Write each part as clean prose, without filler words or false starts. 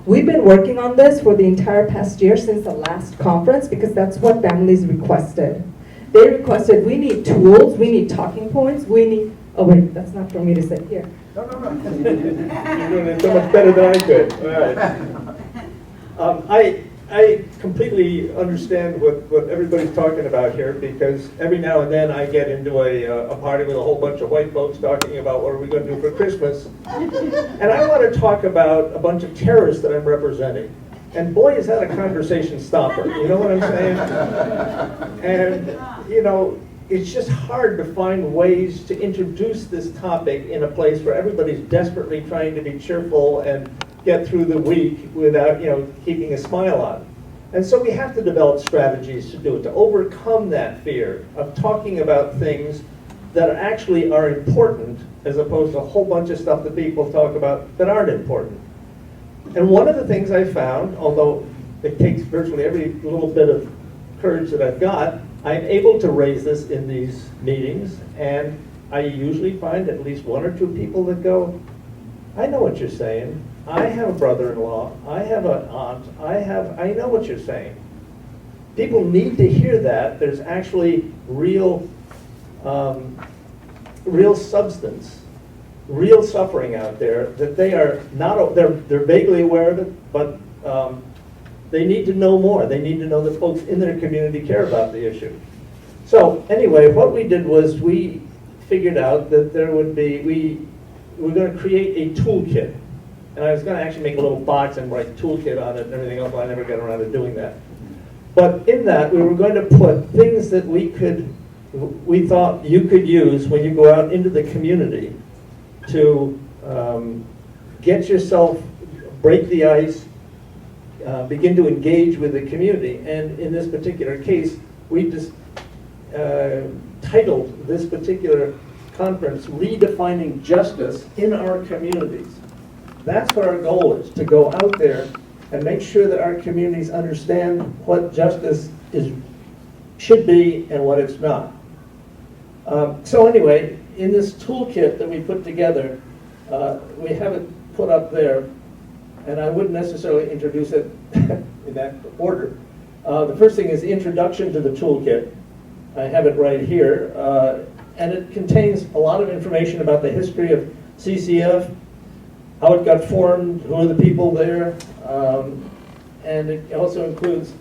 We've been working on this for the entire past year since the last conference because that's what families requested. They requested, we need tools, we need talking points, we need, oh wait, that's not for me to say here. No. You're doing it so much better than I could. All right. I completely understand what everybody's talking about here, because every now and then I get into a party with a whole bunch of white folks talking about what are we going to do for Christmas. And I want to talk about a bunch of terrorists that I'm representing. And boy, is that a conversation stopper. You know what I'm saying? And, you know, it's just hard to find ways to introduce this topic in a place where everybody's desperately trying to be cheerful and get through the week without, you know, keeping a smile on. And so we have to develop strategies to do it, to overcome that fear of talking about things that actually are important, as opposed to a whole bunch of stuff that people talk about that aren't important. And one of the things I found, although it takes virtually every little bit of courage that I've got, I'm able to raise this in these meetings, and I usually find at least one or two people that go, I know what you're saying. I have a brother-in-law. I have an aunt. I know what you're saying. People need to hear that. There's actually real substance, real suffering out there that they are not, they're vaguely aware of it, but they need to know more. They need to know that folks in their community care about the issue. So anyway, what we did was we figured out that there would be, we were going to create a toolkit. And I was going to actually make a little box and write toolkit on it and everything else, but I never got around to doing that. But in that, we were going to put things that we thought you could use when you go out into the community to get yourself, break the ice, begin to engage with the community. And in this particular case, we just titled this particular conference, Redefining Justice in Our Communities. That's what our goal is, to go out there and make sure that our communities understand what justice should be and what it's not. So anyway, in this toolkit that we put together, we have it put up there, and I wouldn't necessarily introduce it in that order. The first thing is the introduction to the toolkit. I have it right here, and it contains a lot of information about the history of CCF, how it got formed, who are the people there, and it also includes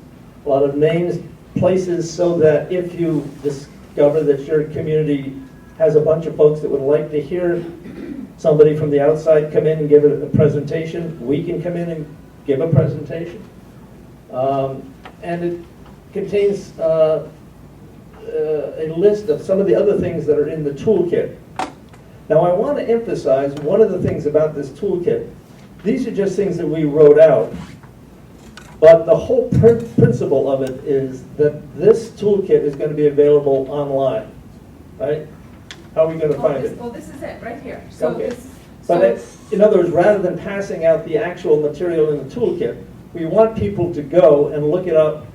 a lot of names, places, so that if you discover that your community has a bunch of folks that would like to hear somebody from the outside come in and give a presentation, we can come in and give a presentation. And it contains a list of some of the other things that are in the toolkit. Now I want to emphasize one of the things about this toolkit. These are just things that we wrote out, but the whole principle of it is that this toolkit is going to be available online, right? How are we going to find it? Well, this is it, right here. So Okay. this, In other words, rather than passing out the actual material in the toolkit, we want people to go and look it up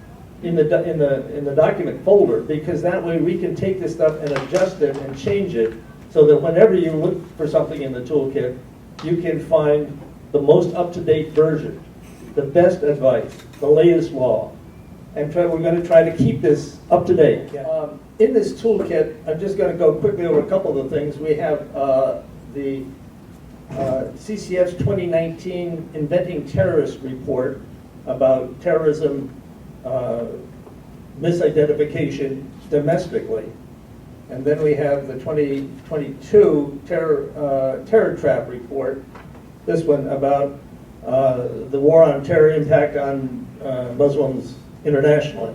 in the document folder, because that way we can take this stuff and adjust it and change it, so that whenever you look for something in the toolkit, you can find the most up-to-date version, the best advice, the latest law. And we're going to try to keep this up to date. In this toolkit, I'm just going to go quickly over a couple of the things. We have the CCF's 2019 Inventing Terrorists report about terrorism misidentification domestically. And then we have the 2022 Terror Trap report, this one about the war on terror impact on Muslims internationally.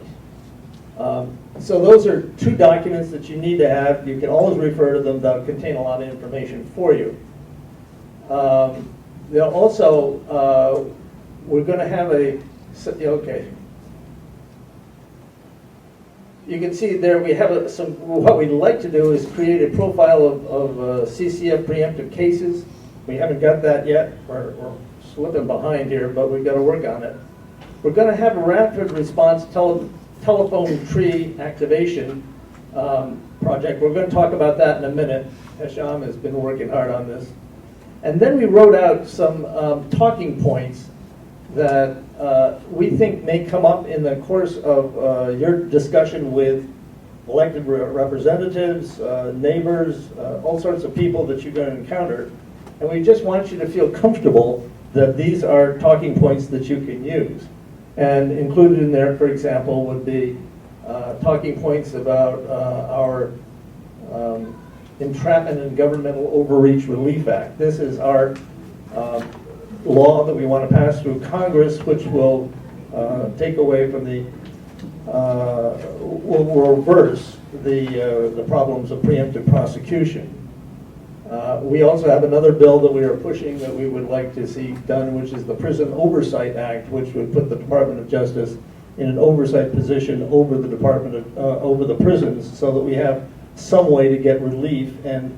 So those are two documents that you need to have. You can always refer to them. They'll contain a lot of information for you. They'll also, we're going to have okay. You can see there we have what we'd like to do is create a profile of CCF preemptive cases. We haven't got that yet. We're slipping behind here, but we've got to work on it. We're going to have a rapid response telephone tree activation project. We're going to talk about that in a minute. Hesham has been working hard on this. And then we wrote out some talking points that we think may come up in the course of your discussion with elected representatives, neighbors, all sorts of people that you're going to encounter. And we just want you to feel comfortable that these are talking points that you can use. And included in there, for example, would be talking points about our Entrapment and Governmental Overreach Relief Act. This is our law that we want to pass through Congress, which will take away from the, will reverse the problems of preemptive prosecution. We also have another bill that we are pushing that we would like to see done, which is the Prison Oversight Act, which would put the Department of Justice in an oversight position over the Department of, over the prisons, so that we have some way to get relief and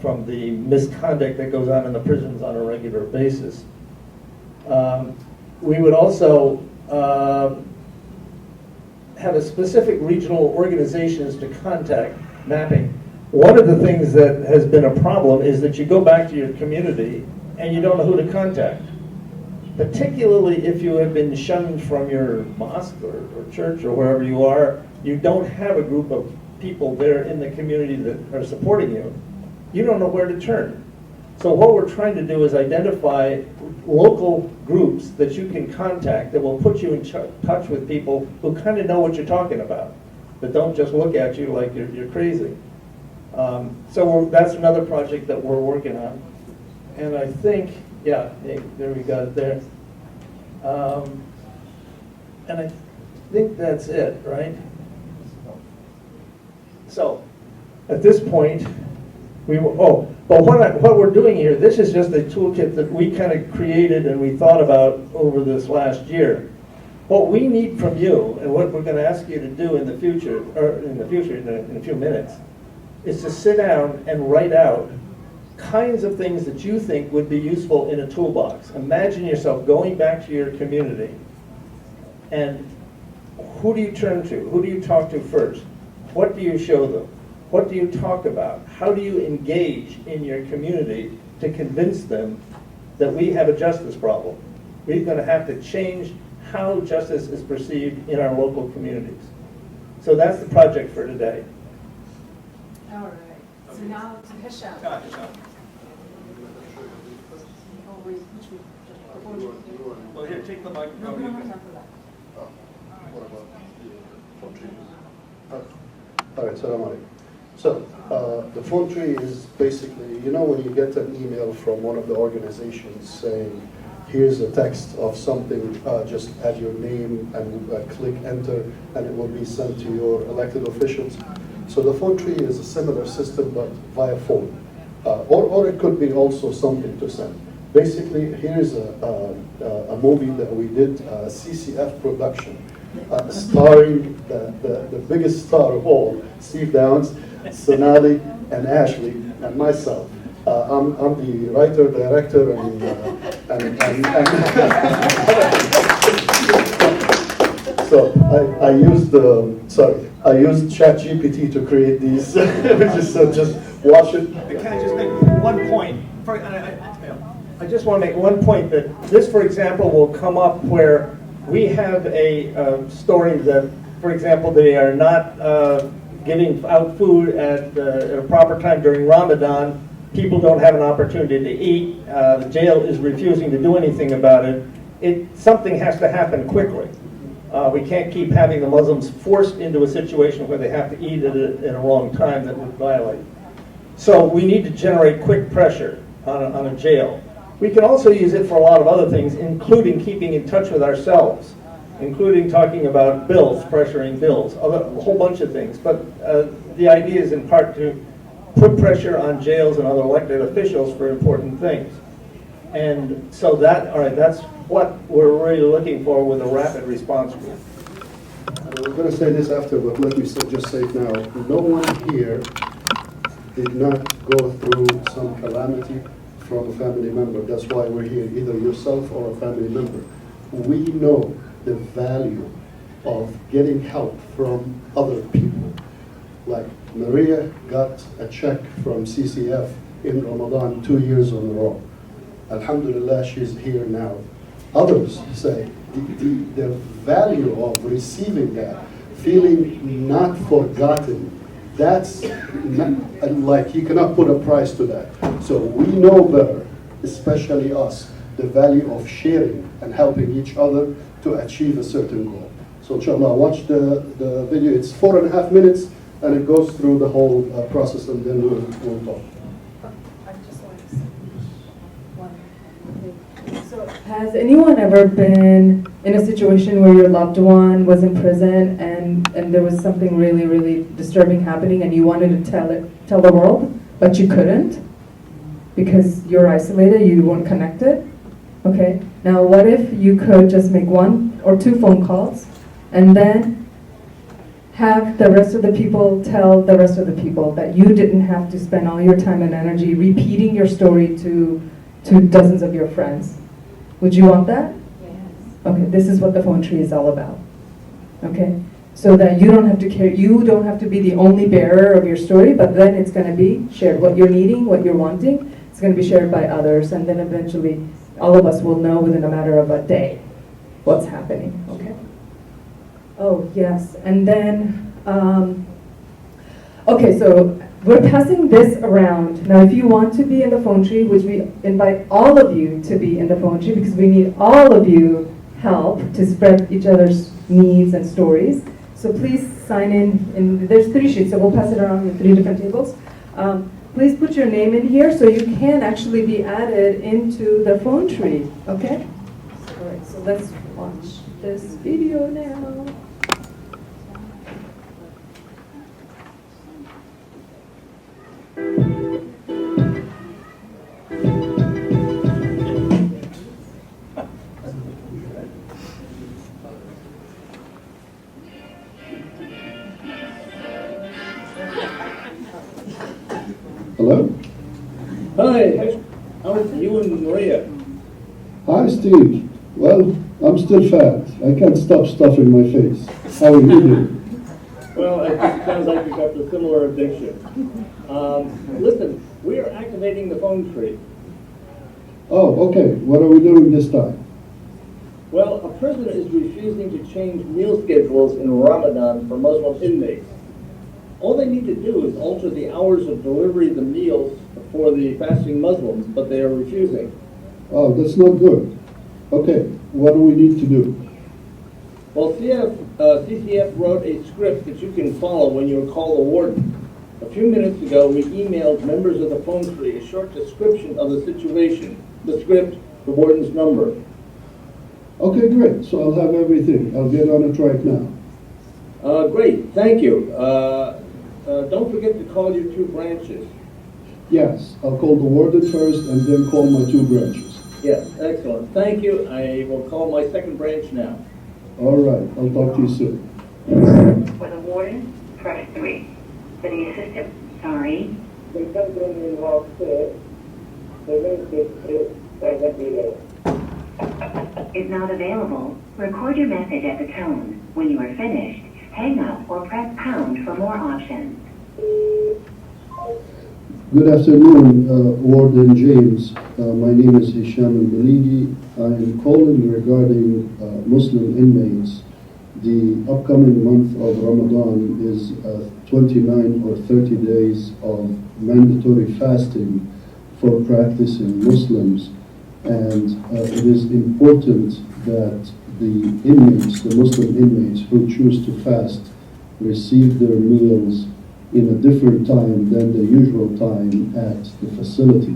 from the misconduct that goes on in the prisons on a regular basis. We would also have a specific regional organizations to contact mapping. One of the things that has been a problem is that you go back to your community and you don't know who to contact. Particularly if you have been shunned from your mosque or church or wherever you are, you don't have a group of people there in the community that are supporting you. You don't know where to turn. So what we're trying to do is identify local groups that you can contact that will put you in touch with people who kind of know what you're talking about, that don't just look at you like you're crazy. So that's another project that we're working on. And I think, yeah, there we got it there. And I think that's it, right? So at this point, but what we're doing here, this is just a toolkit that we kind of created and we thought about over this last year. What we need from you, and what we're going to ask you to do in the future, or in a few minutes, is to sit down and write out kinds of things that you think would be useful in a toolbox. Imagine yourself going back to your community, and who do you turn to? Who do you talk to first? What do you show them? What do you talk about? How do you engage in your community to convince them that we have a justice problem? We're going to have to change how justice is perceived in our local communities. So that's the project for today. All right. So now to Hisham. Well, here, take the No, we don't have microphone. time for that. All right, salam alaikum. So the phone tree is basically, you know, when you get an email from one of the organizations saying, here's a text of something, just add your name and click enter, and it will be sent to your elected officials. So the phone tree is a similar system, but via phone. Or it could be also something to send. Basically, here's a movie that we did, CCF production, starring the biggest star of all, Steve Downs, Sonali, and Ashley, and myself. I'm the writer, director, and so I used I used ChatGPT to create these. Just watch it. Can I just make one point? I just want to make one point that this, for example, will come up where we have a story that, for example, they are not giving out food at a proper time during Ramadan. People don't have an opportunity to eat. The jail is refusing to do anything about it. Something has to happen quickly. We can't keep having the Muslims forced into a situation where they have to eat at a wrong time that would violate. So we need to generate quick pressure on a jail. We can also use it for a lot of other things, including keeping in touch with ourselves, including talking about bills, pressuring bills, a whole bunch of things. But the idea is in part to put pressure on jails and other elected officials for important things. And so that's what we're really looking for with a rapid response group. I was going to say this after, but let me just say it now. No one here did not go through some calamity from a family member. That's why we're here, either yourself or a family member. We know the value of getting help from other people. Like Maria got a check from CCF in Ramadan 2 years in a row. Alhamdulillah, she's here now. others say, the value of receiving that, feeling not forgotten, that's not, like you cannot put a price to that. So we know better, especially us, the value of sharing and helping each other to achieve a certain goal. So inshallah, watch the video. It's 4.5 minutes and it goes through the whole process, and then we'll talk. I just want to say one thing. So has anyone ever been in a situation where your loved one was in prison and there was something really, really disturbing happening and you wanted to tell the world, but you couldn't because you're isolated, you weren't connected? Okay, now what if you could just make 1 or 2 phone calls and then have the rest of the people tell the rest of the people that you didn't have to spend all your time and energy repeating your story to dozens of your friends? Would you want that? Yes. Okay, this is what the phone tree is all about. Okay, so that you don't have to carry, you don't have to be the only bearer of your story, but then it's going to be shared. What you're needing, what you're wanting, it's going to be shared by others, and then eventually all of us will know within a matter of a day what's happening. Okay. Oh yes, and then okay, so we're passing this around. Now if you want to be in the phone tree, which we invite all of you to be in the phone tree because we need all of you help to spread each other's needs and stories. So please sign in, there's 3 sheets, so we'll pass it around in 3 different tables. Please put your name in here so you can actually be added into the phone tree, okay? All right, so let's watch this video now. Hello? Hi, how's you and Maria? Hi, Steve. Well, I'm still fat. I can't stop stuffing my face. How are you doing? Well, it sounds like you've got a similar addiction. Listen, we are activating the phone tree. Oh, okay. What are we doing this time? Well, a prisoner is refusing to change meal schedules in Ramadan for Muslim inmates. All they need to do is alter the hours of delivery of the meals for the fasting Muslims, but they are refusing. Oh, that's not good. Okay, what do we need to do? Well, CCF wrote a script that you can follow when you call the warden. A few minutes ago, we emailed members of the phone tree a short description of the situation, the script, the warden's number. Okay, great. So I'll have everything. I'll get on it right now. Great, thank you. Don't forget to call your 2 branches. Yes, I'll call the warden first and then call my 2 branches. Yes, excellent. Thank you. I will call my 2nd branch now. All right, I'll talk to you soon. For the warden, press 3. For the assistant, sorry. Is not available. Record your message at the tone. When you are finished, hang up or press pound for more options. Good afternoon, Warden James. My name is Hisham al-Baligi. I am calling regarding Muslim inmates. The upcoming month of Ramadan is 29 or 30 days of mandatory fasting for practicing Muslims. And it is important that the inmates, the Muslim inmates who choose to fast, receive their meals in a different time than the usual time at the facility.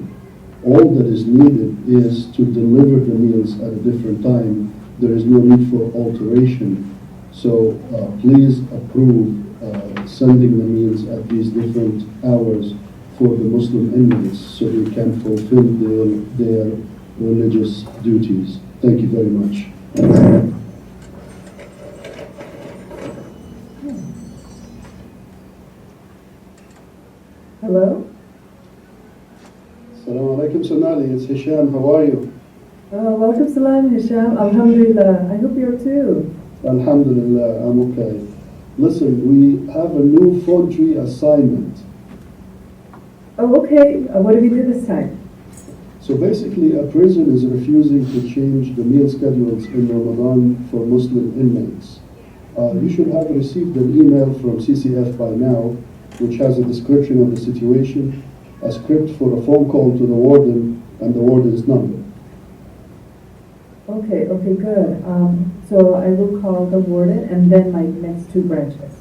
All that is needed is to deliver the meals at a different time. There is no need for alteration. So please approve sending the meals at these different hours for the Muslim inmates so they can fulfill their religious duties. Thank you very much. Hello? Assalamu alaikum, Sonali. It's Hisham. How are you? Welcome salam, Hisham. Alhamdulillah. I hope you're too. Alhamdulillah, I'm okay. Listen, we have a new phone tree assignment. Oh, okay. What did we do this time? So basically, a prison is refusing to change the meal schedules in Ramadan for Muslim inmates. You should have received an email from CCF by now, which has a description of the situation, a script for a phone call to the warden, and the warden's number. Okay, good. So I will call the warden and then my next two branches.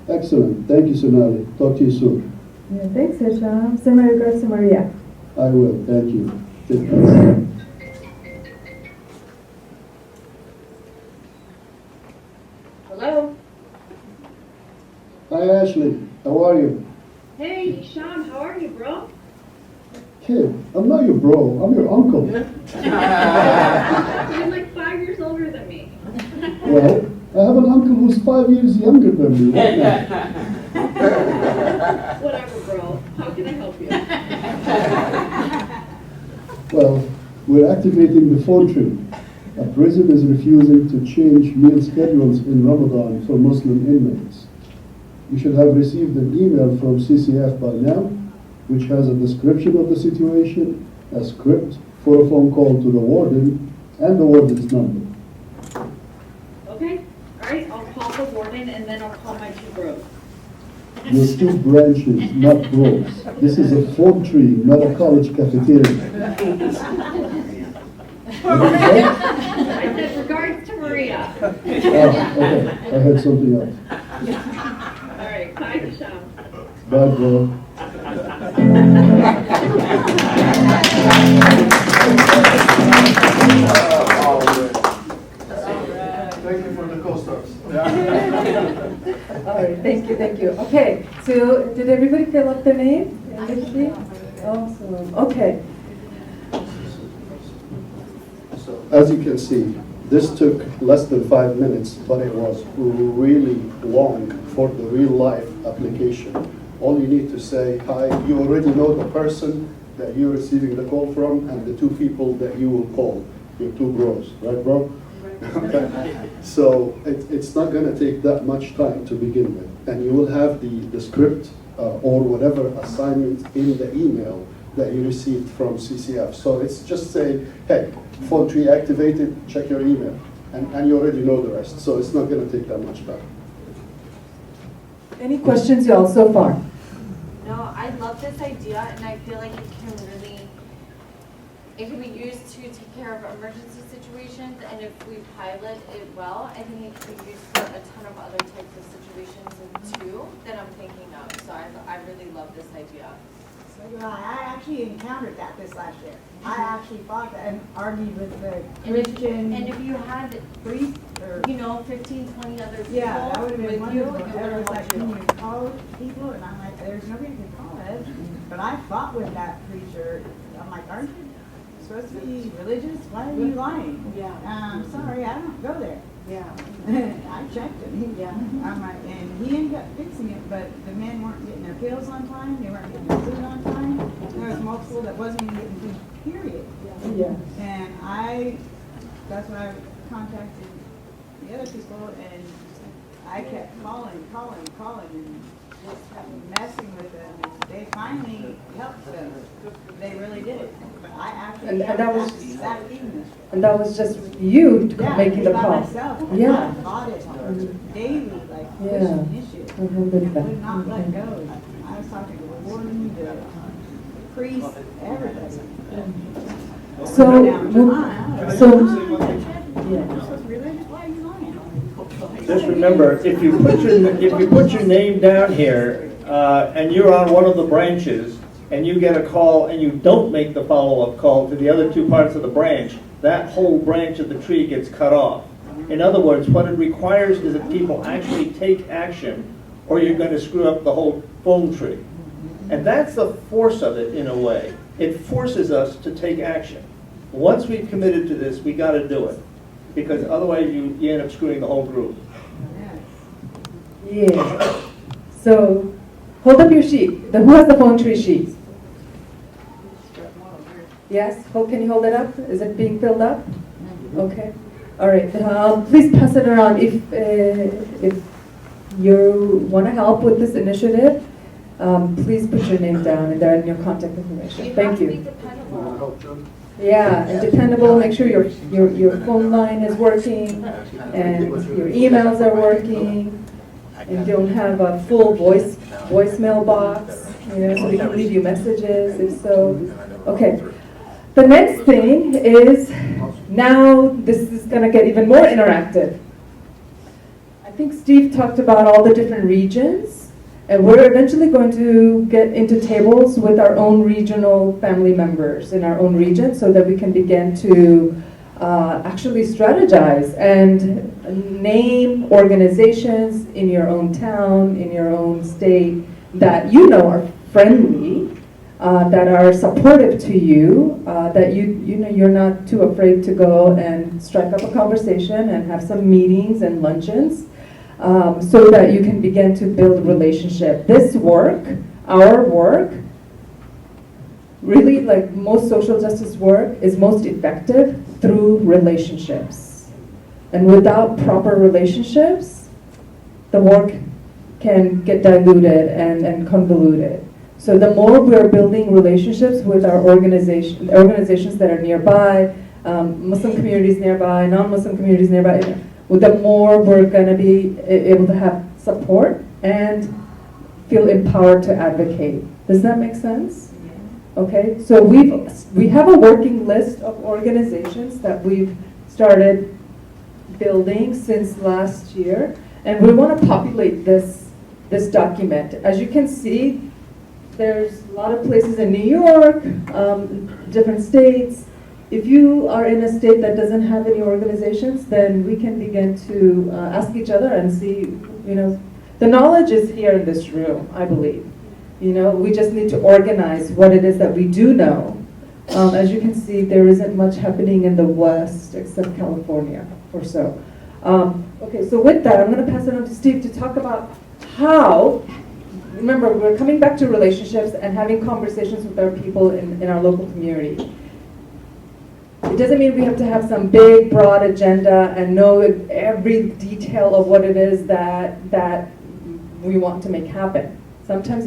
Excellent. Thank you, Sonali. Talk to you soon. Yeah, thanks, Hisham. Send my regards to Maria. I will. Thank you. Take care. Hello? Hi, Ashley. How are you? Hey, Sean, how are you, bro? Kid, I'm not your bro. I'm your uncle. You're like 5 years older than me. Well, I have an uncle who's 5 years younger than me. Right now. Whatever, bro. How can I help you? Well, we're activating the phone tree. A prison is refusing to change meal schedules in Ramadan for Muslim inmates. You should have received an email from CCF by now, which has a description of the situation, a script for a phone call to the warden, and the warden's number. Okay, alright, I'll call the warden and then I'll call my two bros. Your two branches, not bros. This is a phone tree, not a college cafeteria. I said regards to Maria. Okay, I heard something else. Alright, bye, Sean. Bye, bro. Thank you for the co-stars. All right, thank you. Okay, so did everybody fill up their name? Awesome. Okay. So, as you can see, this took less than 5 minutes, but it was really long for the real life application. All you need to say, hi, you already know the person that you're receiving the call from and the two people that you will call, your two bros, right, bro? Okay. So it's not going to take that much time to begin with, and you will have the script or whatever assignment in the email that you received from CCF. So it's just saying, hey, phone tree activated, check your email, and you already know the rest. So it's not going to take that much time. Any questions, y'all, so far? No, I love this idea, and I feel like it can be used to take care of emergency situations, and if we pilot it well, I think it could be used for a ton of other types of situations too that I'm thinking of. So I really love this idea. So I actually encountered that this last year. I actually fought that and argued with the And Christian if you had, priest or, 15, 20 other people yeah, that would have been with you, wonderful. it There would was have like, helped can you. you call people? And I'm like, there's nobody to call it. But I fought with that preacher. I'm like, aren't you supposed to be religious? Why are you lying? Yeah. I'm sorry, I don't go there. Yeah. I checked him. Yeah. I'm like, and he ended up fixing it, but the men weren't getting their pills on time, they weren't getting their food on time. There was multiple that wasn't even getting food, period. Yeah. And that's when I contacted the other people, and I kept calling, and just messing with them, and they finally helped them. They really did. But I actually And that was- that evening. And that was just you Yeah, making the by call? myself. Yeah. I fought it daily, like Yeah. pushing issues. I Alhamdulillah. would not let go. I was talking to the warden, the priest, everybody. So, Down to mine. so, You're supposed to be religious, why are you lying? Just remember, if you put your name down here, and you're on one of the branches, and you get a call and you don't make the follow-up call to the other two parts of the branch, that whole branch of the tree gets cut off. In other words, what it requires is that people actually take action, or you're going to screw up the whole phone tree. And that's the force of it, in a way. It forces us to take action. Once we've committed to this, we got to do it, because otherwise you end up screwing the whole group. yeah. So, hold up your sheet. Who has the phone tree sheet? Yes? Can you hold it up? Is it being filled up? Okay. All right. Please pass it around if you want to help with this initiative. please put your name down and there in your contact information. Thank You have to be you. dependable. Yeah, and dependable, make sure your phone line is working and your emails are working and don't have a full voicemail box, so we can leave you messages if so. Okay. The next thing is, now this is going to get even more interactive. I think Steve talked about all the different regions, and we're eventually going to get into tables with our own regional family members in our own region so that we can begin to actually strategize and name organizations in your own town, in your own state that you know are friendly, that are supportive to you, that you're not too afraid to go and strike up a conversation and have some meetings and luncheons, so that you can begin to build a relationship. This work, our work, really like most social justice work, is most effective through relationships. And without proper relationships, the work can get diluted and convoluted. So the more we're building relationships with our organizations that are nearby, Muslim communities nearby, non-Muslim communities nearby, the more we're going to be able to have support and feel empowered to advocate. Does that make sense? Okay, so we have a working list of organizations that we've started building since last year, and we want to populate this document. As you can see, there's a lot of places in New York, different states. If you are in a state that doesn't have any organizations, then we can begin to ask each other and see, the knowledge is here in this room, I believe. We just need to organize what it is that we do know. As you can see, there isn't much happening in the West except California or so. Okay, so with that, I'm going to pass it on to Steve to talk about how. Remember, we're coming back to relationships and having conversations with our people in our local community. It doesn't mean we have to have some big, broad agenda and know every detail of what it is that we want to make happen. Sometimes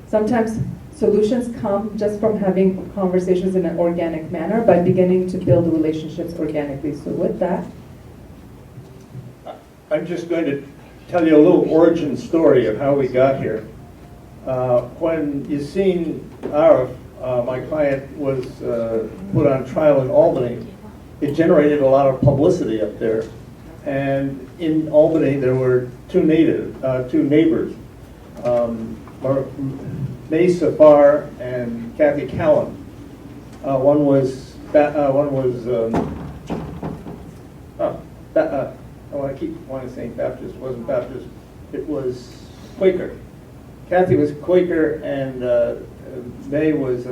sometimes solutions come just from having conversations in an organic manner by beginning to build relationships organically. So with that, I'm just going to tell you a little origin story of how we got here. When you seen my client was put on trial in Albany, it generated a lot of publicity up there. And in Albany, there were two neighbors, May Safar and Kathy Callan. One was I keep wanting to say Baptist. It wasn't Baptist. It was Quaker. Kathy was Quaker, and May was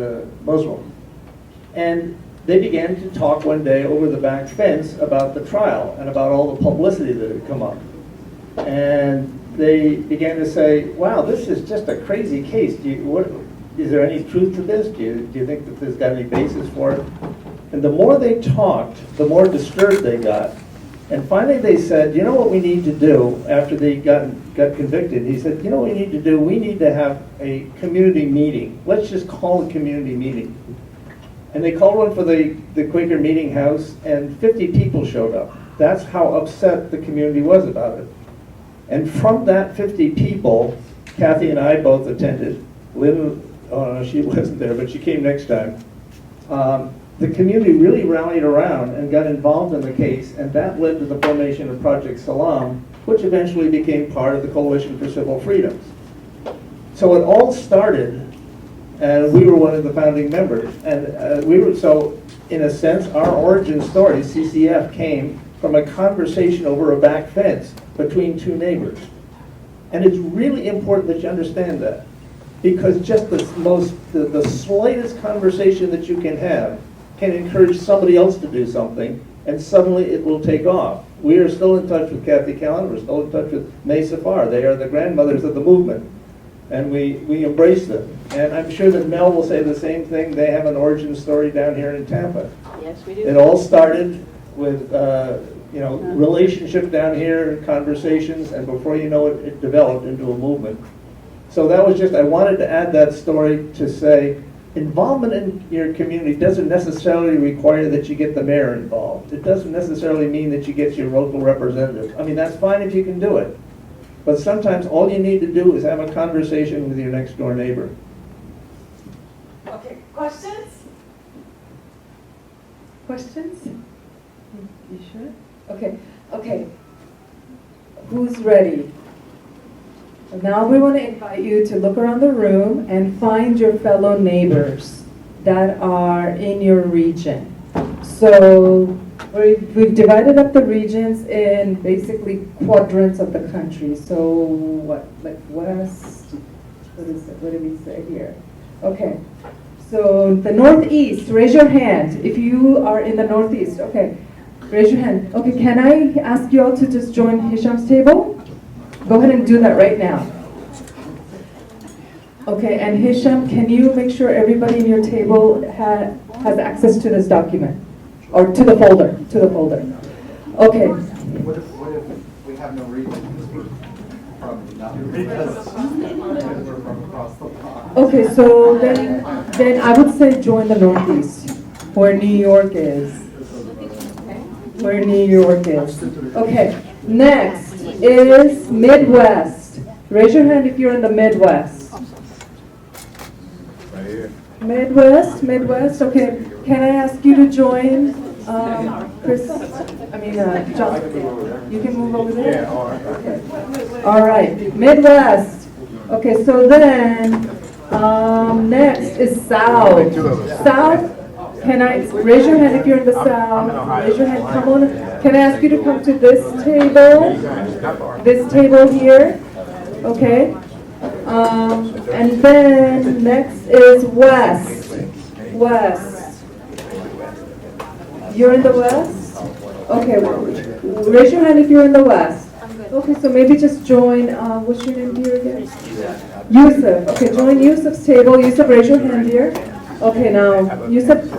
Muslim. And they began to talk one day over the back fence about the trial and about all the publicity that had come up. And they began to say, "Wow, this is just a crazy case. Is there any truth to this? Do you think that there's got any basis for it?" And the more they talked, the more disturbed they got. And finally they said, "You know what we need to do?" After they got convicted, he said, "You know what we need to do? We need to have a community meeting. Let's just call a community meeting." And they called one for the Quaker Meeting House, and 50 people showed up. That's how upset the community was about it. And from that 50 people, Kathy and I both attended. Lynn, she wasn't there, but she came next time. The community really rallied around and got involved in the case, and that led to the formation of Project Salam, which eventually became part of the Coalition for Civil Freedoms. So it all started, and we were one of the founding members. And so in a sense, our origin story, CCF, came from a conversation over a back fence between two neighbors. And it's really important that you understand that, because just the slightest conversation that you can have can encourage somebody else to do something, and suddenly it will take off. We are still in touch with Kathy Callan, we're still in touch with May Safar. They are the grandmothers of the movement, and we embrace them. And I'm sure that Mel will say the same thing. They have an origin story down here in Tampa. Yes, we do. It all started with relationship down here, conversations, and before you know it, it developed into a movement. So that was just, I wanted to add that story to say, involvement in your community doesn't necessarily require that you get the mayor involved. It doesn't necessarily mean that you get your local representative. I mean, that's fine if you can do it. But sometimes all you need to do is have a conversation with your next door neighbor. Okay, questions? Questions? You sure? Okay. Who's ready? Now we want to invite you to look around the room and find your fellow neighbors that are in your region. So we've divided up the regions in basically quadrants of the country. So what did we say here? Okay. So the Northeast, raise your hand if you are in the Northeast. Okay, raise your hand. Okay, can I ask you all to just join Hisham's table? Go ahead and do that right now. Okay, and Hisham, can you make sure everybody in your table has access to this document? Or to the folder, Okay. What if we have no region because we're probably not because we're from across the pond? Okay, so then I would say join the Northeast, where New York is. Okay, next is Midwest. Raise your hand if you're in the Midwest. Right here. Midwest, okay. Can I ask you to join, Chris, John? You can move over there? Yeah, all right. Okay. All right, Midwest. Okay, so then, next is South. South, can I, raise your hand if you're in the South. Raise your hand, come on. Can I ask you to come to this table here? Okay. And then next is West. You're in the West? Okay, raise your hand if you're in the West. Okay, so maybe just join, what's your name here again? Yusuf. Okay, join Yusuf's table. Yusuf, raise your hand here. Okay, now, Yusuf,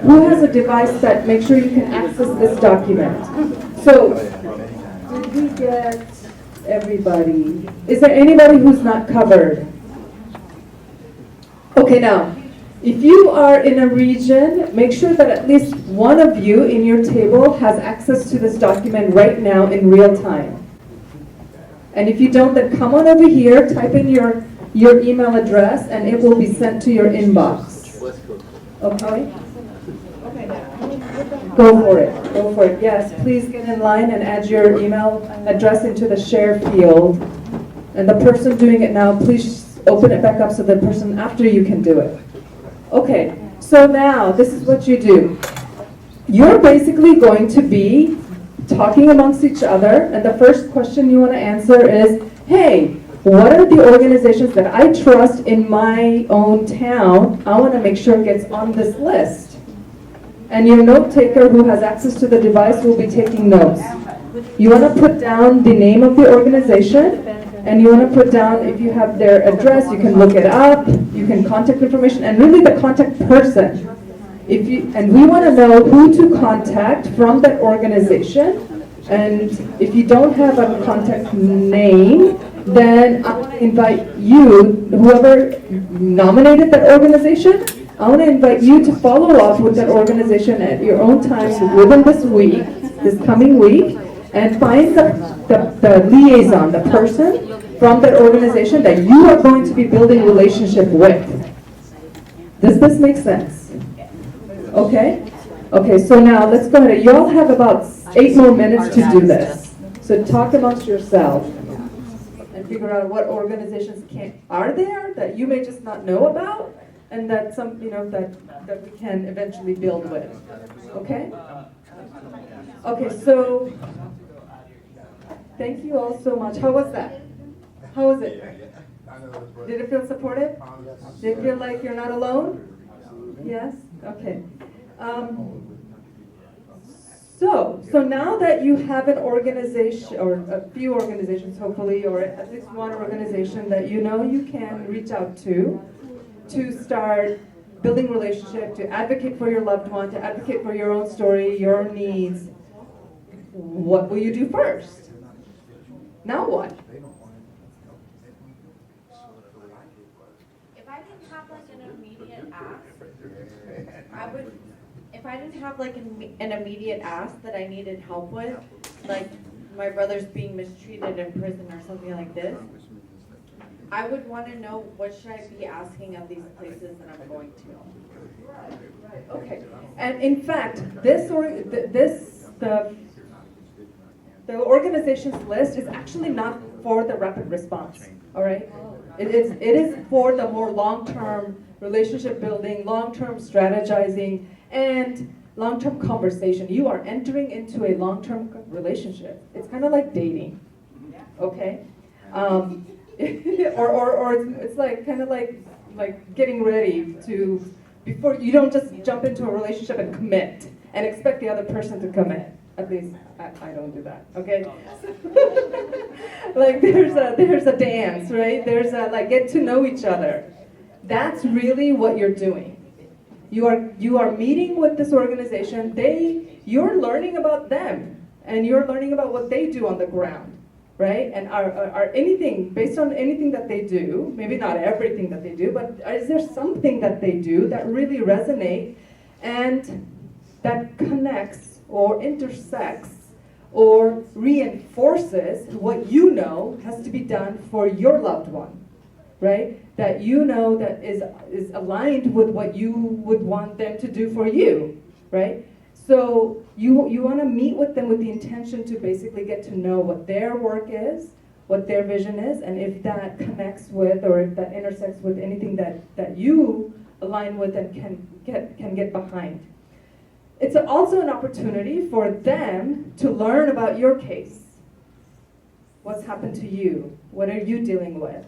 who has a device that makes sure you can access this document? So, did we get everybody? Is there anybody who's not covered? Okay, now, if you are in a region, make sure that at least one of you in your table has access to this document right now in real time. And if you don't, then come on over here, type in your email address, and it will be sent to your inbox. Okay? Go for it. Yes, please get in line and add your email address into the share field. And the person doing it now, please open it back up so the person after you can do it. Okay, so now this is what you do. You're basically going to be talking amongst each other, and the first question you want to answer is, hey, what are the organizations that I trust in my own town? I want to make sure it gets on this list. And your note taker who has access to the device will be taking notes. You want to put down the name of the organization, and you want to put down, if you have their address, you can look it up, you can contact information, and really the contact person. And we want to know who to contact from that organization. And if you don't have a contact name, then I want to invite you, whoever nominated that organization, I want to invite you to follow up with that organization at your own time within this coming week, and find the liaison, the person from that organization that you are going to be building a relationship with. Does this make sense? Okay? Okay, so now let's go ahead. You all have about 8 more minutes to do this. So talk amongst yourself and figure out what organizations are there that you may just not know about, and that that we can eventually build with. Okay? Okay, so thank you all so much. How was that? How was it? Did it feel supported? Did it feel like you're not alone? Yes? Okay. So now that you have an organization, or a few organizations hopefully, or at least one organization that you know you can reach out to start building relationship, to advocate for your loved one, to advocate for your own story, your needs, what will you do first? Now what? didn't have like an immediate ask, if I didn't have like an immediate ask that I needed help with, like my brother's being mistreated in prison or something like this, I would want to know what should I be asking of these places that I'm going to. Right, okay. And in fact, the organization's list is actually not for the rapid response, all right? It is for the more long-term relationship building, long-term strategizing, and long-term conversation. You are entering into a long-term relationship. It's kind of like dating, okay? Or it's like kind of like getting ready to, before you don't just jump into a relationship and commit and expect the other person to commit. At least I don't do that, okay? Like there's a dance, right? There's a like get to know each other. That's really what you're doing. You are meeting with this organization. You're learning about them, and you're learning about what they do on the ground, right? And are anything based on anything that they do? Maybe not everything that they do, but is there something that they do that really resonates and that connects or intersects or reinforces what you know has to be done for your loved one, right? That you know that is aligned with what you would want them to do for you, right? So you want to meet with them with the intention to basically get to know what their work is, what their vision is, and if that connects with or if that intersects with anything that you align with and can get behind. It's also an opportunity for them to learn about your case. What's happened to you? What are you dealing with?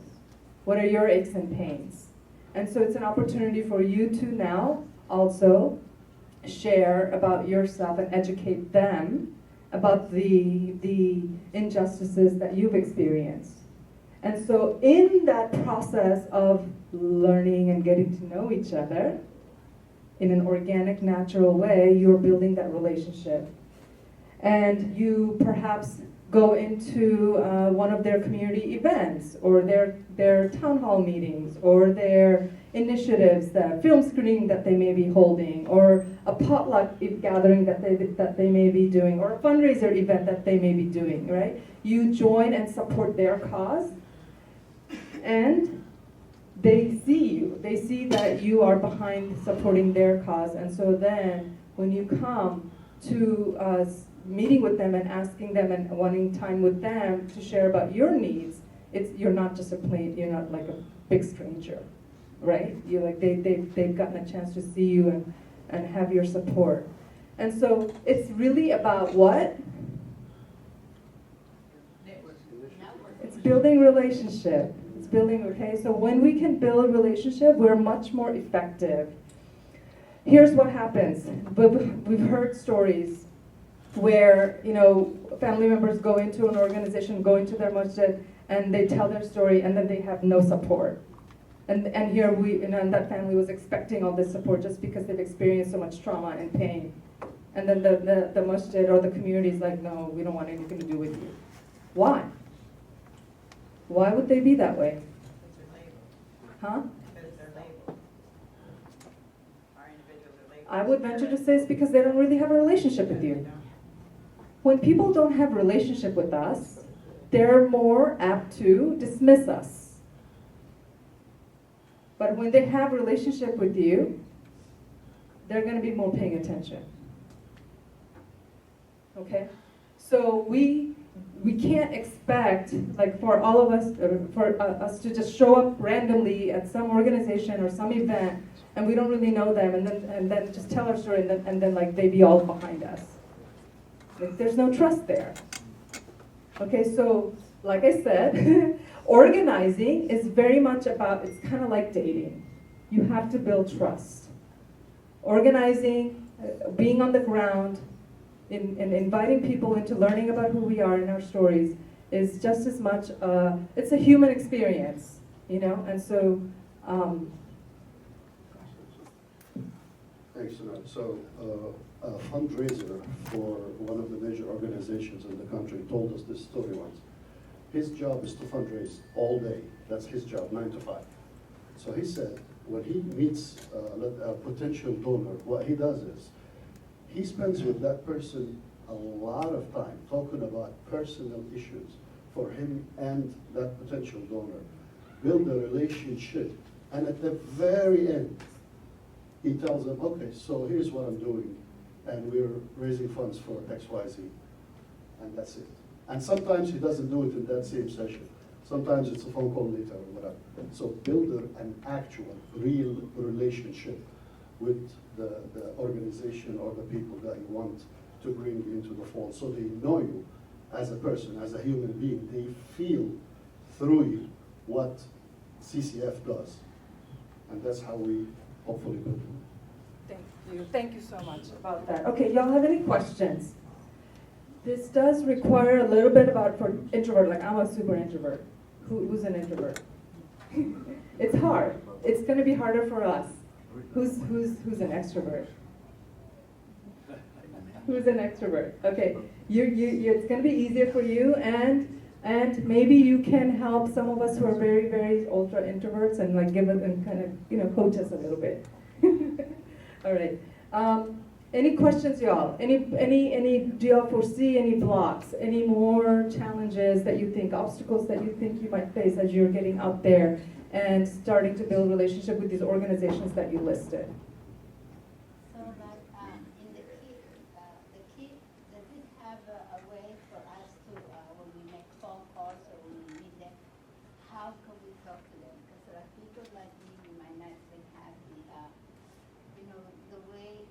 What are your aches and pains? And so it's an opportunity for you to now also share about yourself and educate them about the injustices that you've experienced. And so in that process of learning and getting to know each other, in an organic, natural way, you're building that relationship. And you perhaps go into one of their community events, or their town hall meetings, or their initiatives, the film screening that they may be holding, or a potluck gathering that they may be doing, or a fundraiser event that they may be doing, right? You join and support their cause, and they see you. They see that you are behind supporting their cause, and so then when you come to meeting with them and asking them and wanting time with them to share about your needs, you're not just you're not like a big stranger, right? You're like they've gotten a chance to see you and have your support, and so it's really about what? It's building relationship. Building, okay? So when we can build a relationship, we're much more effective. Here's what happens. We've heard stories where, family members go into an organization, go into their masjid, and they tell their story, and then they have no support. And here and that family was expecting all this support just because they've experienced so much trauma and pain. And then the masjid or the community is like, no, we don't want anything to do with you. Why? Why would they be that way? Huh? I would venture to say it's because they don't really have a relationship with you. When people don't have a relationship with us, they're more apt to dismiss us. But when they have a relationship with you, they're going to be more paying attention. Okay? So we can't expect, like, for all of us, for us to just show up randomly at some organization or some event, and we don't really know them, and then just tell our story, and then like they be all behind us. Like, there's no trust there. Okay, so like I said, organizing is very much about, it's kind of like dating. You have to build trust. Organizing, being on the ground, in inviting people into learning about who we are and our stories is just as much, it's a human experience, and so. Thanks, Sunil. So a fundraiser for one of the major organizations in the country told us this story once. His job is to fundraise all day. That's his job, 9 to 5. So he said, when he meets a potential donor, what he does is, he spends with that person a lot of time talking about personal issues for him and that potential donor. Build a relationship, and at the very end, he tells them, okay, so here's what I'm doing, and we're raising funds for XYZ, and that's it. And sometimes he doesn't do it in that same session. Sometimes it's a phone call later or whatever. So build an actual, real relationship with the organization or the people that you want to bring into the fold, so they know you as a person, as a human being. They feel through you what CCF does. And that's how we hopefully build it. Thank you so much about that. Okay, y'all have any questions? This does require a little bit for introvert, like I'm a super introvert. Who's an introvert? It's hard. It's gonna be harder for us. Who's an extrovert? Who's an extrovert? Okay, it's gonna be easier for you, and maybe you can help some of us who are very, very ultra introverts and like give it and kind of coach us a little bit. All right. Any questions, y'all? Do y'all foresee any blocks, any more challenges that you think, obstacles that you think you might face as you're getting out there and starting to build relationship with these organizations that you listed? So that in the key, does it have a way for us to, when we make phone calls or when we meet them, how can we talk to them? Because there are people like me who might not even have the way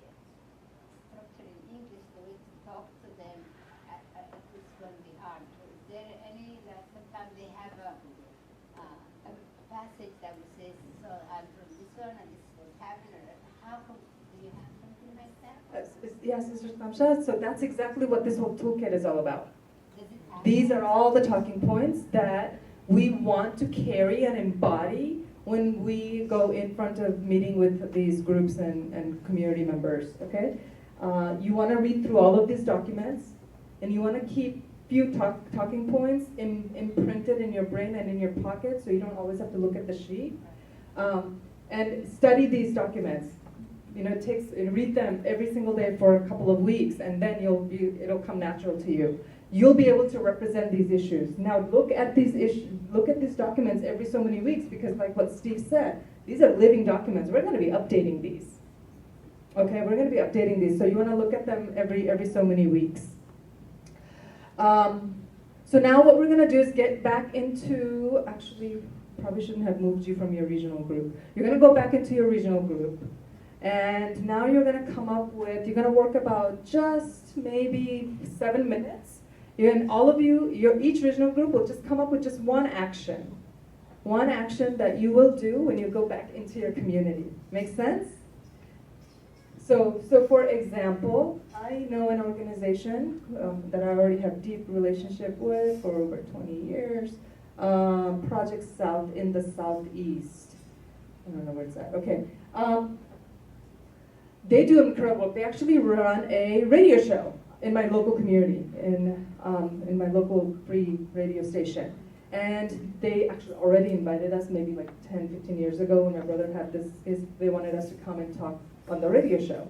structured in English, the way to talk to them is going to be hard. Is there any that sometimes they have a passage that would say, so I'm from this one and this is what's happening? How come, do you have something like that? Yes, Mr. Kamshad. So that's exactly what this whole toolkit is all about. These are all the talking points that we want to carry and embody when we go in front of meeting with these groups and community members, okay? You want to read through all of these documents, and you want to keep few talking points imprinted in your brain and in your pocket, so you don't always have to look at the sheet. And study these documents. Read them every single day for a couple of weeks, and then it'll come natural to you. You'll be able to represent these issues. Now look at these documents every so many weeks, because like what Steve said, these are living documents. We're going to be updating these. Okay, we're going to be updating these, so you want to look at them every so many weeks. So now what we're going to do is get back into, actually, probably shouldn't have moved you from your regional group. You're going to go back into your regional group, and now you're going to come up with, you're going to work about just maybe 7 minutes. And all of you, each regional group will just come up with just one action that you will do when you go back into your community. Make sense? So for example, I know an organization that I already have deep relationship with for over 20 years, Project South in the Southeast. I don't know where it's at. Okay. They do incredible work. They actually run a radio show in my local community, in my local free radio station. And they actually already invited us maybe like 10, 15 years ago when my brother had this, they wanted us to come and talk on the radio show.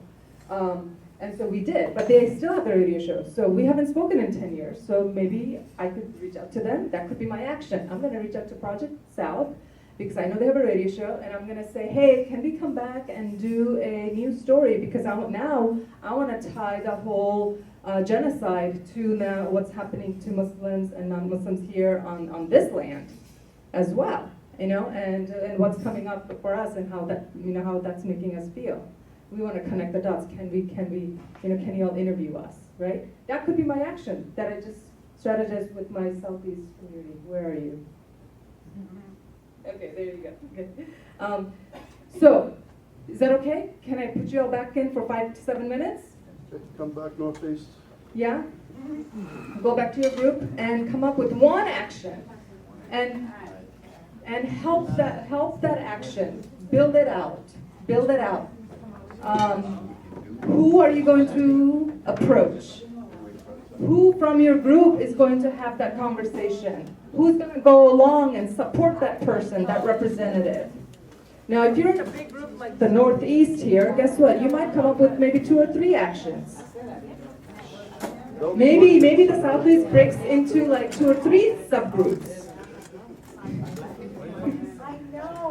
And so we did, but they still have the radio show. So we haven't spoken in 10 years. So maybe I could reach out to them. That could be my action. I'm gonna reach out to Project South because I know they have a radio show, and I'm gonna say, hey, can we come back and do a new story? Because I wanna tie the whole genocide to now what's happening to Muslims and non-Muslims here on this land as well, and what's coming up for us and how that's making us feel. We want to connect the dots. Can you all interview us, right? That could be my action that I just strategized with my Southeast community. Where are you? Okay, there you go. Okay. So, is that okay? Can I put you all back in for 5 to 7 minutes? Okay, come back northeast. Yeah? Go back to your group and come up with one action. And help that action. Build it out. Build it out. Who are you going to approach? Who from your group is going to have that conversation? Who's going to go along and support that person, that representative? Now, if you're in a big group like the Northeast here, guess what? You might come up with maybe 2 or 3 actions. Maybe the Southeast breaks into like 2 or 3 subgroups. I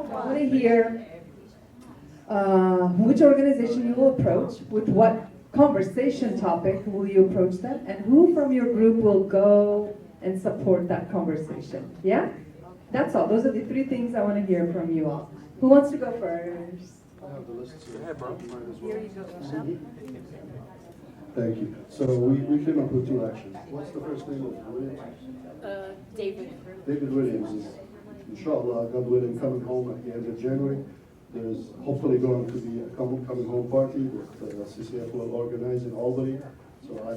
want to hear which organization you will approach, with what conversation topic will you approach them, and who from your group will go and support that conversation. Yeah? That's all. Those are the 3 things I want to hear from you all. Who wants to go first? I have the list here. Here you go, Michelle. Thank you. So we came up with 2 actions. What's the first name of Williams? David. David Williams is, inshallah, God willing, coming home at the end of January. There's hopefully going to be a coming home party that CCF will organize in Albany. So I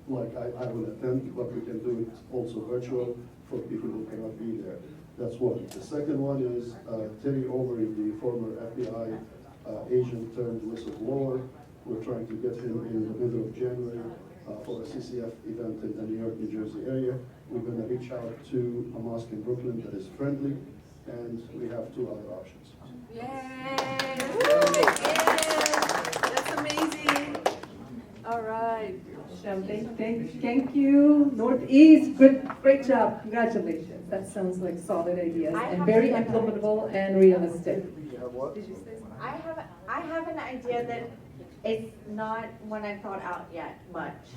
will attend, but we can do it also virtual for people who cannot be there. That's one. The second one is Terry Overy, the former FBI agent turned whistleblower. We're trying to get him in the middle of January for a CCF event in the New York, New Jersey area. We're going to reach out to a mosque in Brooklyn that is friendly, and we have 2 other options. Yay! That's amazing. All right. Michelle, thank you. Northeast, great job. Congratulations. That sounds like solid ideas and very implementable and realistic. You have what? Did you say something? I have an idea that it's not one I've thought out yet much.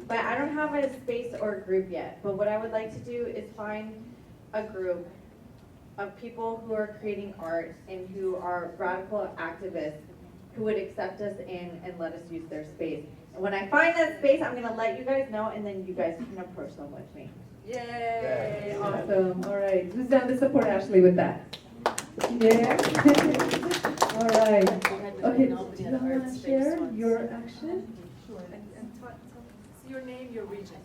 But I don't have a space or a group yet. But what I would like to do is find a group of people who are creating art and who are radical activists who would accept us in and let us use their space. And when I find that space, I'm going to let you guys know, and then you guys can approach them with me. Yay! Awesome. All right. Who's down to support Ashley with that? Yeah. All right. Okay. Do you want to share your action? Sure. And tell us your name, your region.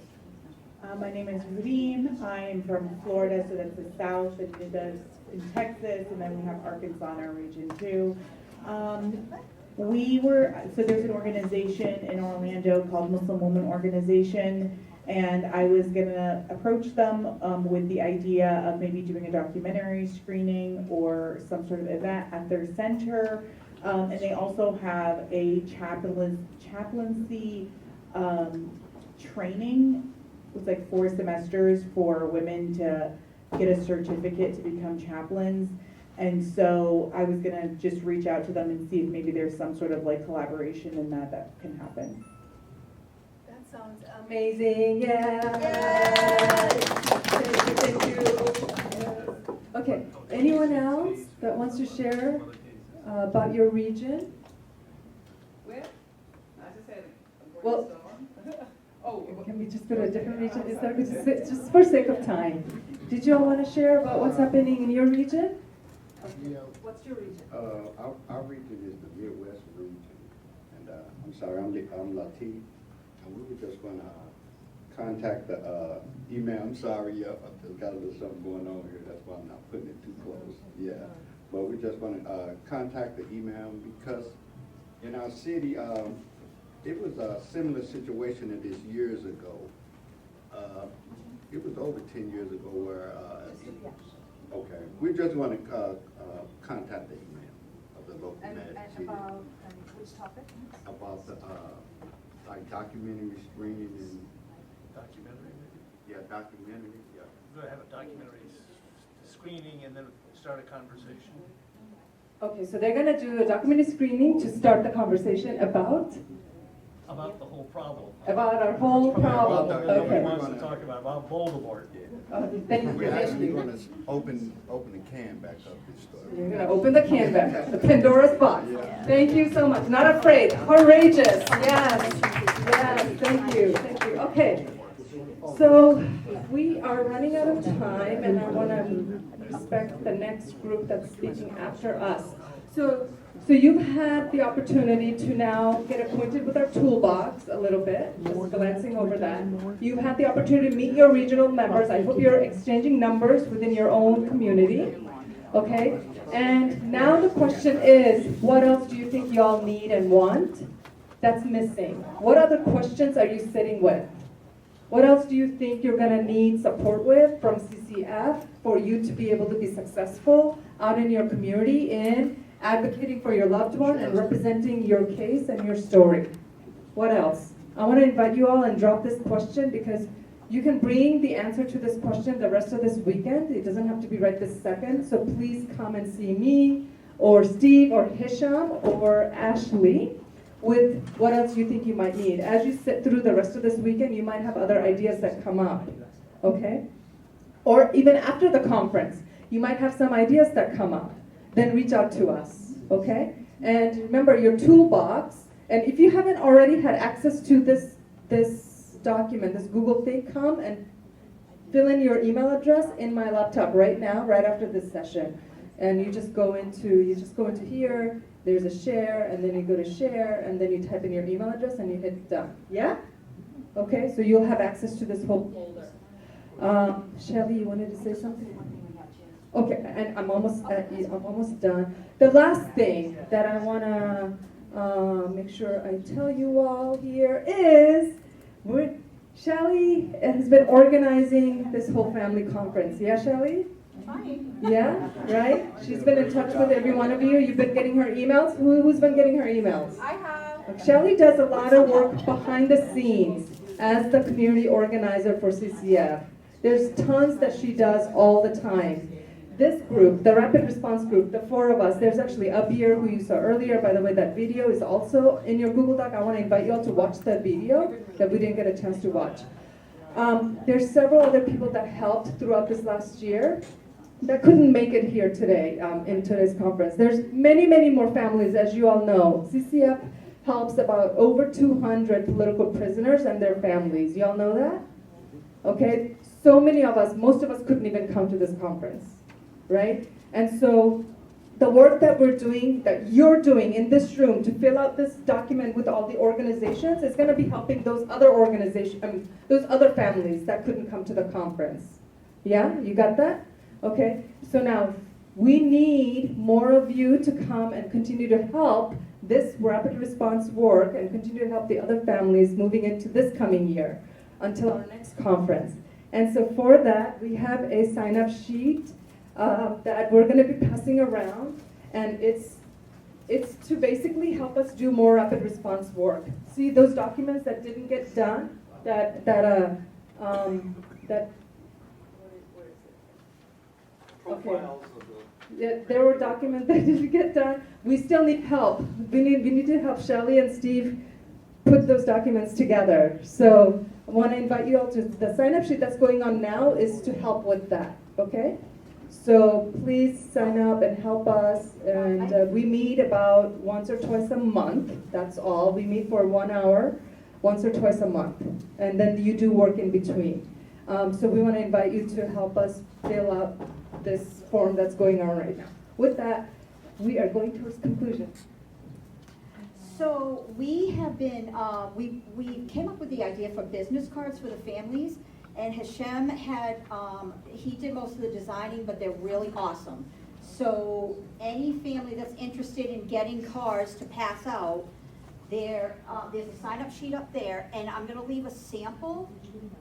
My name is Reem. I'm from Florida, so that's the south, and it does in Texas, and then we have Arkansas in our region too. So there's an organization in Orlando called Muslim Women Organization, and I was gonna approach them with the idea of maybe doing a documentary screening or some sort of event at their center. And they also have a chaplaincy training. It's like 4 semesters for women to get a certificate to become chaplains. And so I was gonna just reach out to them and see if maybe there's some sort of like collaboration in that can happen. That sounds amazing. Yeah. Thank you. Okay. Anyone else that wants to share about your region? Well, I just said. Well, Oh, can we just go to a different region? Is that just for sake of time? Did you all want to share about what's happening in your region? What's your region? Our region is the Midwest region, and I'm sorry, I'm Latif, and we were just going to contact the email. I'm sorry, I've got a little something going on here, that's why I'm not putting it too close. Yeah, but we're just going to contact the email because in our city, it was a similar situation that is years ago. It was over 10 years ago where, okay, we just want to contact the email of the local city. About which topic? About the, like documentary screening and. Documentary maybe? Yeah, documentary, yeah. We're gonna have a documentary screening and then start a conversation. Okay, so they're going to do a documentary screening to start the conversation about About the whole problem. our whole problem. Nobody Okay. wants to talk about Voldemort. Thank you. We're actually going to open the can back up this story. You're going to open the can back up, the Pandora's box. Yeah. Thank you so much. Not afraid, courageous. Yes, yes, thank you, thank you. Okay, so we are running out of time, and I want to respect the next group that's speaking after us. So you've had the opportunity to now get acquainted with our toolbox a little bit, just glancing over that. You've had the opportunity to meet your regional members. I hope you're exchanging numbers within your own community, okay? And now the question is, what else do you think y'all need and want that's missing? What other questions are you sitting with? What else do you think you're gonna need support with from CCF for you to be able to be successful out in your community in advocating for your loved one and representing your case and your story. What else? I want to invite you all and drop this question because you can bring the answer to this question the rest of this weekend. It doesn't have to be right this second. So please come and see me or Steve or Hisham or Ashley with what else you think you might need. As you sit through the rest of this weekend, you might have other ideas that come up, okay? Or even after the conference, you might have some ideas that come up. Then reach out to us, okay? And remember your toolbox, and if you haven't already had access to this document, this Google thing, come and fill in your email address in my laptop right now, right after this session. And you just go into here, there's a share, and then you go to share, and then you type in your email address and you hit done. Yeah? Okay, so you'll have access to this whole folder. Shelly, you wanted to say something? Okay, and I'm almost done. The last thing that I want to make sure I tell you all here is Shelly has been organizing this whole family conference. Yeah, Shelly? Yeah, right? She's been in touch with every one of you. You've been getting her emails. Who's been getting her emails? I have. Shelly does a lot of work behind the scenes as the community organizer for CCF. There's tons that she does all the time. This group, the Rapid Response Group, the four of us, there's actually Abir, who you saw earlier. By the way, that video is also in your Google Doc. I want to invite you all to watch that video that we didn't get a chance to watch. There's several other people that helped throughout this last year that couldn't make it here today in today's conference. There's many, many more families, as you all know. CCF helps about over 200 political prisoners and their families. You all know that? Okay, so many of us, most of us couldn't even come to this conference, right? And so the work that we're doing, that you're doing in this room to fill out this document with all the organizations is going to be helping those other organizations, those other families that couldn't come to the conference. Yeah, you got that? Okay, so now we need more of you to come and continue to help this rapid response work and continue to help the other families moving into this coming year until our next conference. And so for that, we have a sign-up sheet that we're going to be passing around, and it's to basically help us do more rapid response work. See those documents that didn't get done, that okay. Yeah, there were documents that didn't get done. We still need help. We need to help Shelly and Steve put those documents together. So I want to invite you all to the sign-up sheet that's going on now is to help with that. Okay? So please sign up and help us. And we meet about once or twice a month. That's all. We meet for 1 hour, once or twice a month, and then you do work in between. So we want to invite you to help us fill out this form that's going on right now. With that, we are going towards conclusion. So we have been, we came up with the idea for business cards for the families, and Hashem had, he did most of the designing, but they're really awesome. So any family that's interested in getting cards to pass out, there's a sign-up sheet up there, and I'm going to leave a sample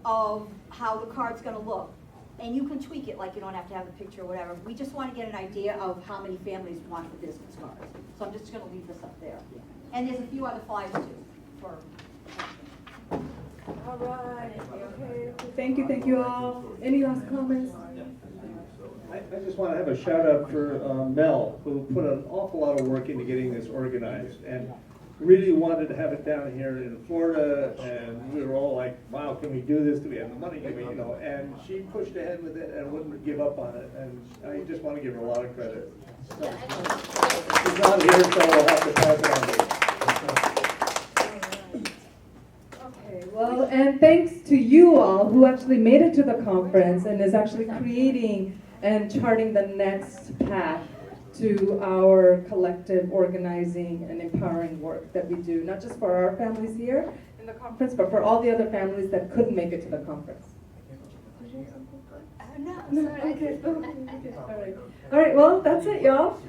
of how the card's going to look. And you can tweak it, like you don't have to have a picture or whatever. We just want to get an idea of how many families want the business cards. So I'm just going to leave this up there. And there's a few other flyers too. All right. Okay. Thank you all. Any last comments? I just want to have a shout out for Mel, who put an awful lot of work into getting this organized and really wanted to have it down here in Florida, and we were all like, wow, can we do this? Do we have the money? And she pushed ahead with it and wouldn't give up on it, and I just want to give her a lot of credit. She's not here, so we'll have to pass it on. Okay, well, and thanks to you all who actually made it to the conference and is actually creating and charting the next path to our collective organizing and empowering work that we do, not just for our families here in the conference, but for all the other families that couldn't make it to the conference. No, okay. All right, well, that's it, y'all.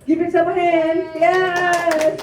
Give yourself a hand. Yes!